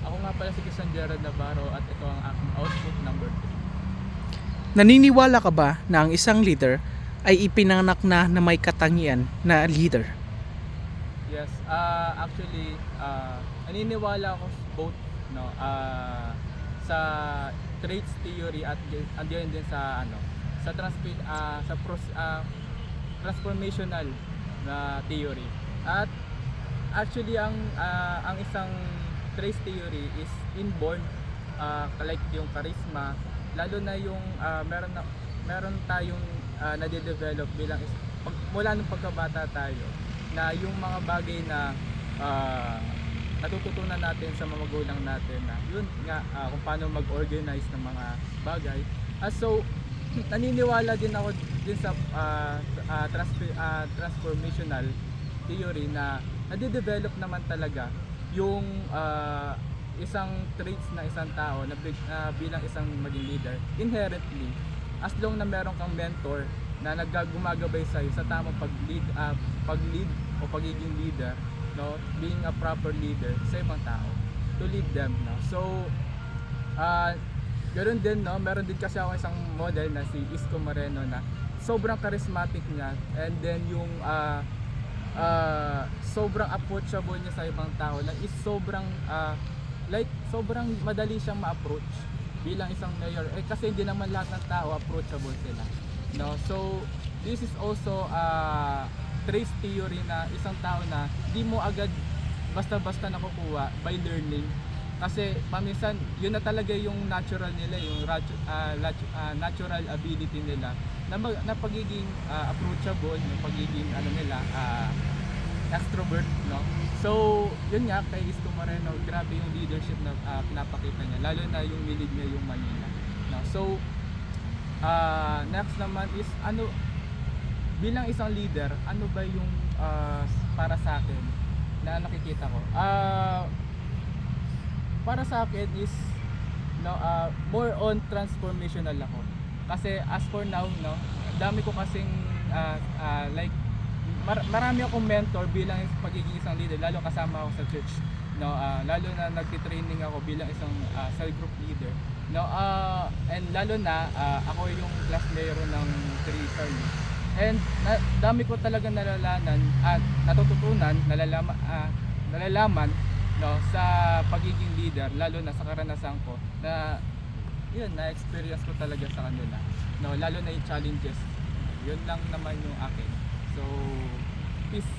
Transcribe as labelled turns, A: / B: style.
A: Ako nga pala si Christian Gerald Navarro at ito ang aking output number 2.
B: Naniniwala ka ba na ang isang leader ay ipinanganak na may katangian na leader?
A: Yes, actually, naniniwala ako both, no, sa traits theory at andiyan din sa transformational na theory. At actually ang isang traits theory is inborn, like yung charisma, lalo na yung meron tayong nade-develop mula nung pagkabata tayo, na yung mga bagay na natututunan natin sa mga magulang natin, na yun nga, kung paano mag-organize ng mga bagay. So naniniwala din ako din sa transformational theory na nade-develop naman talaga yung isang traits na isang tao na bilang isang maging leader inherently, as long na meron kang mentor na gumagabay sa iyo sa tamang pag-lead o pagiging leader, no, being a proper leader sa ibang tao to lead them, no. So ganoon din, no, meron din kasi ako isang model na si Isko Moreno na sobrang charismatic niya, and then yung sobrang approachable niya sa ibang tao, na is sobrang sobrang madali siyang ma-approach bilang isang mayor, kasi hindi naman lahat ng tao approachable sila, no. So this is also trace theory na isang tao na di mo agad basta-basta nakukuha by learning, kasi paminsan yun na talaga yung natural nila, yung natural ability nila na pagiging approachable, yung pagiging extrovert, no. So yun nga, kay Isko Moreno, grabe yung leadership na pinapakita niya, lalo na yung nilid niya yung Manila, no. So next naman is bilang isang leader, ano ba yung para sa akin na nakikita ko? Para sa akin is, no, more on transformational ako. Kasi as for now, no, dami ko kasing marami akong mentor bilang pagiging isang leader, lalo kasama ako sa church, no. Lalo na nagti-training ako bilang isang cell group leader, no. And lalo na ako yung class mayor ng Trinity. And dami ko talaga nalalaman at natututunan, nalalaman, no, sa pagiging leader, lalo na sa karanasan ko, na yun, na-experience ko talaga sa kanila, no, lalo na yung challenges. Yun lang naman yung akin. So peace.